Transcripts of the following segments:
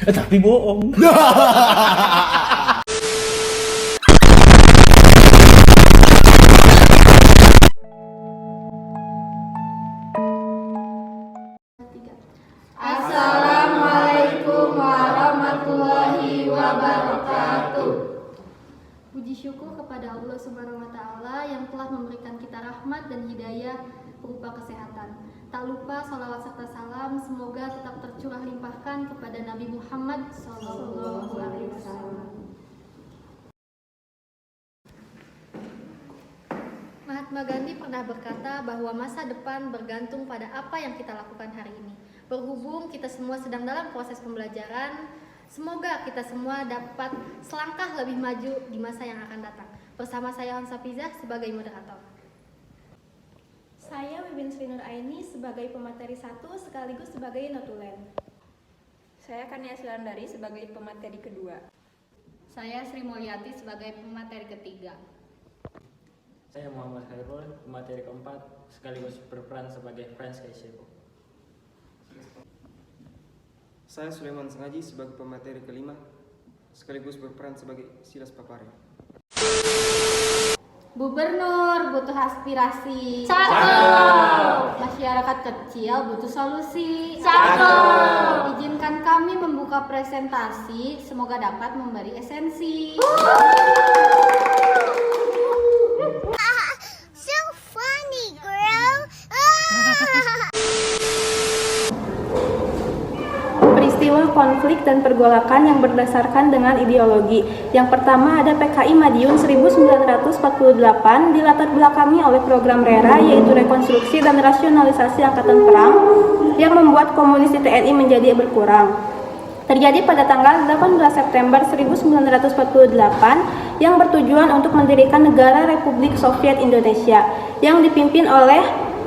Tapi bohong. Assalamualaikum warahmatullahi wabarakatuh. Puji syukur kepada Allah Subhanahu wa Ta'ala yang telah memberikan kita rahmat dan hidayah berupa kesehatan. Tak lupa salawat serta salam semoga tetap tercurah limpahkan kepada Nabi Muhammad SAW. Mahatma Gandhi pernah berkata bahwa masa depan bergantung pada apa yang kita lakukan hari ini. Berhubung kita semua sedang dalam proses pembelajaran, semoga kita semua dapat selangkah lebih maju di masa yang akan datang. Bersama saya Hansa Pizah sebagai moderator. Saya Wibin Sri Nur Aini sebagai pemateri 1 sekaligus sebagai notulen. Saya Kania Sulandari sebagai pemateri kedua. Saya Sri Mulyati sebagai pemateri ketiga. Saya Muhammad Khairul, pemateri keempat sekaligus berperan sebagai Friends Kaiseko. Saya Sulaiman Sengaji sebagai pemateri kelima sekaligus berperan sebagai Silas Papare. Gubernur butuh aspirasi. Cakep. Masyarakat kecil butuh solusi. Cakep. Izinkan kami membuka presentasi, semoga dapat memberi esensi. So funny, girl. Peristiwa konflik dan pergolakan yang berdasarkan dengan ideologi. Yang pertama ada PKI Madiun 1948 dilatar belakangi oleh program RERA yaitu rekonstruksi dan rasionalisasi angkatan perang yang membuat komunisi TNI menjadi berkurang. Terjadi pada tanggal 18 September 1948 yang bertujuan untuk mendirikan negara Republik Soviet Indonesia yang dipimpin oleh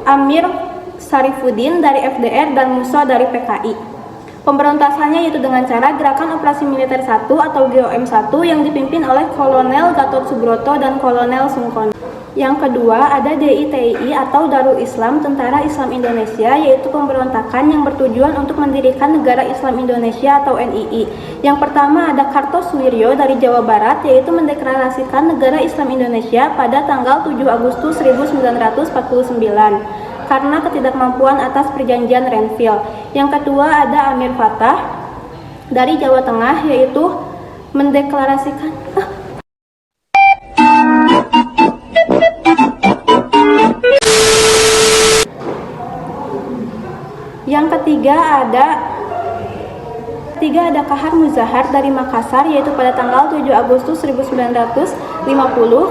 Amir Sarifuddin dari FDR dan Musa dari PKI. Pemberontakannya yaitu dengan cara Gerakan Operasi Militer 1 atau GOM 1 yang dipimpin oleh Kolonel Gatot Subroto dan Kolonel Sungkono. Yang kedua ada DITI atau Darul Islam Tentara Islam Indonesia yaitu pemberontakan yang bertujuan untuk mendirikan Negara Islam Indonesia atau NII. Yang pertama ada Kartosuwiryo dari Jawa Barat yaitu mendeklarasikan Negara Islam Indonesia pada tanggal 7 Agustus 1949 karena ketidakmampuan atas perjanjian Renville. Yang kedua ada Amir Fattah dari Jawa Tengah yaitu mendeklarasikan Yang ketiga ada Kahar Muzahar dari Makassar yaitu pada tanggal 7 Agustus 1950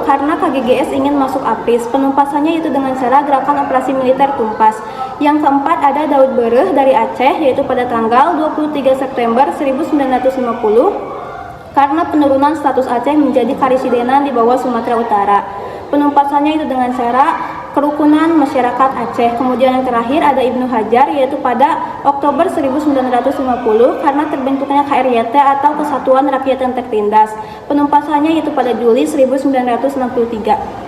karena KGGS ingin masuk APRIS. Penumpasannya yaitu dengan cara Gerakan Operasi Militer Tumpas. Yang keempat ada Daud Bereh dari Aceh yaitu pada tanggal 23 September 1950 karena penurunan status Aceh menjadi karisidenan di bawah Sumatera Utara. Penumpasannya itu dengan cara kerukunan masyarakat Aceh. Kemudian yang terakhir ada Ibnu Hajar yaitu pada Oktober 1950 karena terbentuknya KRYT atau Kesatuan Rakyat yang Tertindas. Penumpasannya yaitu pada Juli 1963.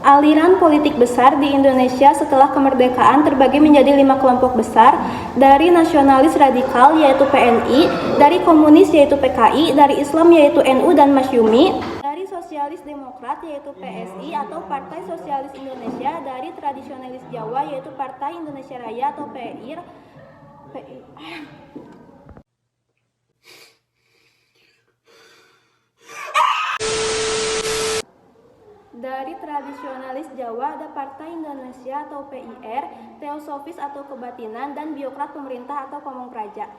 Aliran politik besar di Indonesia setelah kemerdekaan terbagi menjadi 5 kelompok besar, dari nasionalis radikal yaitu PNI, dari komunis yaitu PKI, dari Islam yaitu NU dan Masyumi, dari sosialis demokrat yaitu PSI atau Partai Sosialis Indonesia, dari tradisionalis Jawa yaitu Partai Indonesia Raya atau PIR. Dari tradisionalis Jawa ada Partai Indonesia atau PIR, Teosofis atau Kebatinan, dan Biokrat Pemerintah atau Pamong Praja.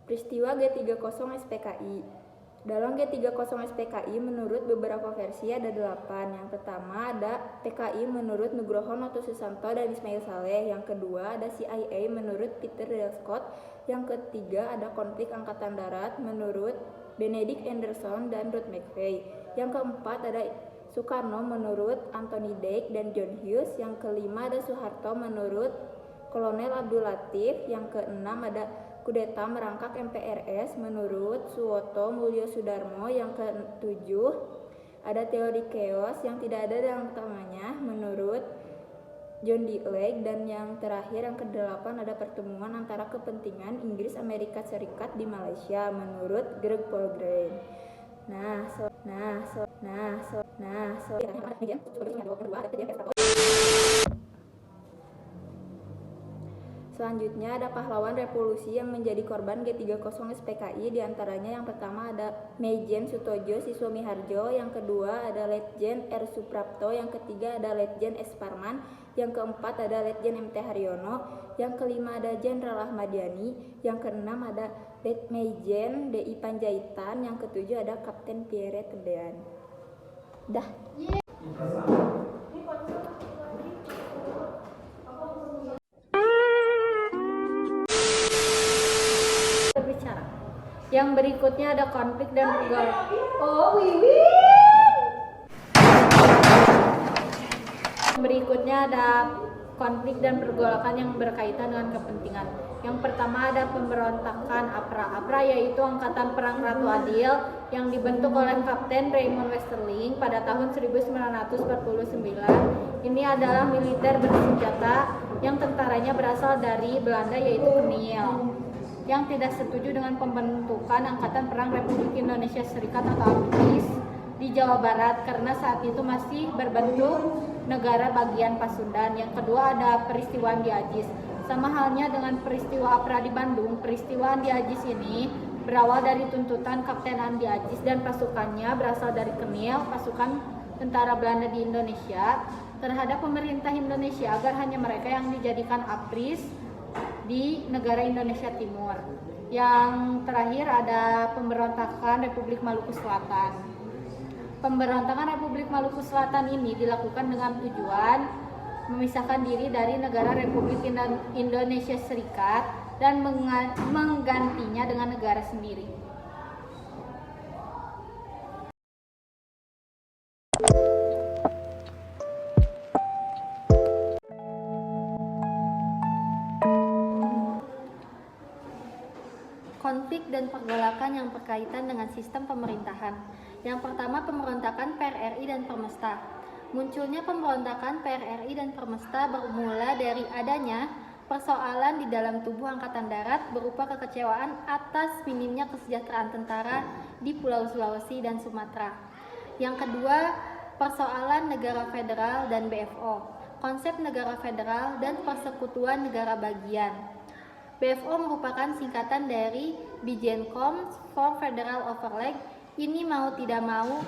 Peristiwa G30 SPKI. Dalam G30 SPKI menurut beberapa versi ada 8. Yang pertama ada PKI menurut Nugroho Noto Susanto dan Ismail Saleh. Yang kedua ada CIA menurut Peter Dale Scott. Yang ketiga ada konflik angkatan darat menurut Benedict Anderson dan Ruth McVeigh. Yang keempat ada Soekarno menurut Anthony Dake dan John Hughes. Yang kelima ada Soeharto menurut Kolonel Abdul Latif. Yang keenam ada kudeta merangkak MPRS menurut Suwoto Mulyo Sudarmo. Yang ketujuh Ada teori chaos yang tidak ada dalam temanya menurut John D. Lake, dan yang terakhir yang ke-8 ada pertemuan antara kepentingan Inggris Amerika Serikat di Malaysia menurut Greg Polgren. Selanjutnya ada pahlawan revolusi yang menjadi korban G30 SPKI, diantaranya yang pertama ada Maijen Sutojo Siswa Miharjo, yang kedua ada Letjen R. Suprapto, yang ketiga ada Letjen S. Parman, yang keempat ada Letjen MT Haryono, yang kelima ada Jenderal Ahmad Yani, yang keenam ada Maijen DI Panjaitan, yang ketujuh ada Kapten Pierre Tedean. Dah. Berbicara. Yang berikutnya ada konflik dan pergolakan. Berikutnya ada konflik dan pergolakan yang berkaitan dengan kepentingan. Yang pertama ada pemberontakan APRA. APRA yaitu Angkatan Perang Ratu Adil yang dibentuk oleh Kapten Raymond Westerling pada tahun 1949. Ini adalah militer bersenjata yang tentaranya berasal dari Belanda yaitu Kniel, yang tidak setuju dengan pembentukan Angkatan Perang Republik Indonesia Serikat atau APRIS di Jawa Barat karena saat itu masih berbentuk negara bagian Pasundan. Yang kedua ada peristiwa Andi Ajis. Sama halnya dengan peristiwa APRA di Bandung, peristiwa Andi Ajis ini berawal dari tuntutan Kapten Andi Ajis dan pasukannya berasal dari Kniel, pasukan tentara Belanda di Indonesia, terhadap pemerintah Indonesia agar hanya mereka yang dijadikan APRIS di negara Indonesia Timur. Yang terakhir ada pemberontakan Republik Maluku Selatan. Pemberontakan Republik Maluku Selatan ini dilakukan dengan tujuan memisahkan diri dari negara Republik Indonesia Serikat dan menggantinya dengan negara sendiri. Konflik dan pergolakan yang berkaitan dengan sistem pemerintahan. Yang pertama, pemberontakan PRRI dan Permesta. Munculnya pemberontakan PRRI dan Permesta bermula dari adanya persoalan di dalam tubuh Angkatan Darat berupa kekecewaan atas minimnya kesejahteraan tentara di Pulau Sulawesi dan Sumatera. Yang kedua, persoalan negara federal dan BFO, konsep negara federal dan persekutuan negara bagian. BFO merupakan singkatan dari Bigencom for Federal Overleg. Ini mau tidak mau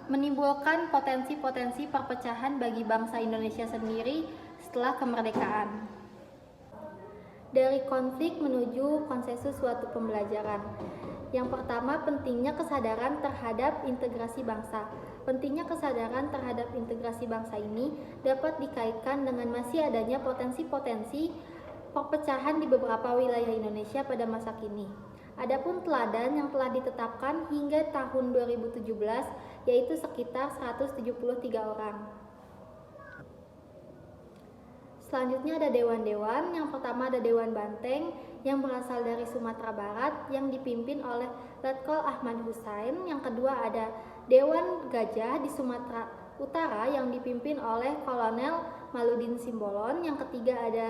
menimbulkan potensi-potensi perpecahan bagi bangsa Indonesia sendiri setelah kemerdekaan. Dari konflik menuju konsensus suatu pembelajaran. Yang pertama, pentingnya kesadaran terhadap integrasi bangsa. Pentingnya kesadaran terhadap integrasi bangsa ini dapat dikaitkan dengan masih adanya potensi-potensi perpecahan di beberapa wilayah Indonesia pada masa kini. Adapun teladan yang telah ditetapkan hingga tahun 2017 yaitu sekitar 173 orang. Selanjutnya ada dewan-dewan. Yang pertama ada Dewan Banteng yang berasal dari Sumatera Barat yang dipimpin oleh Letkol Ahmad Hussein. Yang kedua ada Dewan Gajah di Sumatera Utara yang dipimpin oleh Kolonel Maludin Simbolon. Yang ketiga ada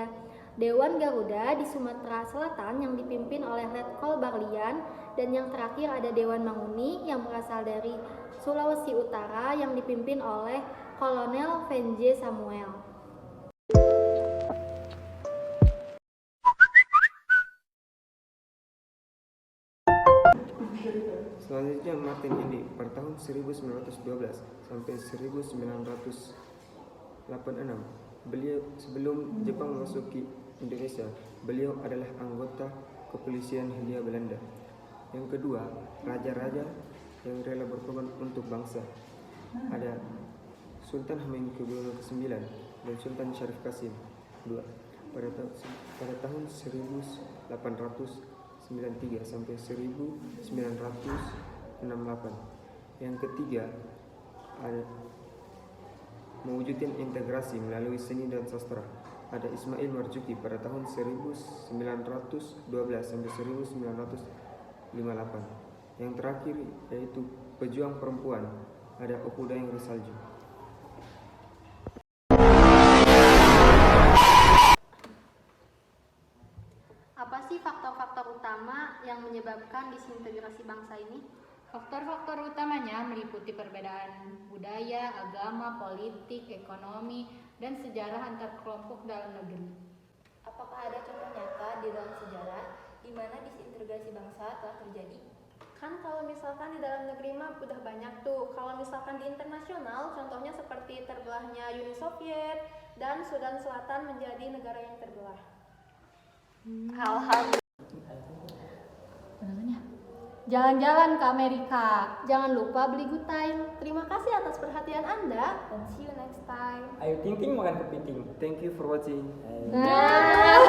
Dewan Garuda di Sumatera Selatan yang dipimpin oleh Letkol Barlian, dan yang terakhir ada Dewan Manguni yang berasal dari Sulawesi Utara yang dipimpin oleh Kolonel Venje Samuel. Selanjutnya Martin Indy pada tahun 1912 sampai 1986. Beliau sebelum Jepang memasuki Indonesia, beliau adalah anggota kepolisian Hindia Belanda. Yang kedua, raja-raja yang rela berkorban untuk bangsa. Ada Sultan Hamengkubuwono ke-9 dan Sultan Syarif Qasim II pada tahun 1893 sampai 1968. Yang ketiga, ada mewujudkan integrasi melalui seni dan sastra. Ada Ismail Marzuki pada tahun 1912 sampai 1958. Yang terakhir yaitu pejuang perempuan ada okuda yang bersalju. Apa sih faktor-faktor utama yang menyebabkan disintegrasi bangsa ini? Faktor-faktor utamanya meliputi perbedaan budaya, agama, politik, ekonomi, dan sejarah antar kelompok dalam negeri. Apakah ada contoh nyata di dalam sejarah di mana disintegrasi bangsa telah terjadi? Kan kalau misalkan di dalam negeri mah udah banyak tuh. Kalau misalkan di internasional, contohnya seperti terbelahnya Uni Soviet dan Sudan Selatan menjadi negara yang terbelah. Jalan-jalan ke Amerika. Jangan lupa beli good time. Terima kasih atas perhatian Anda. And see you next time. Ayo ting-ting makan kepiting. Thank you for watching. Nah.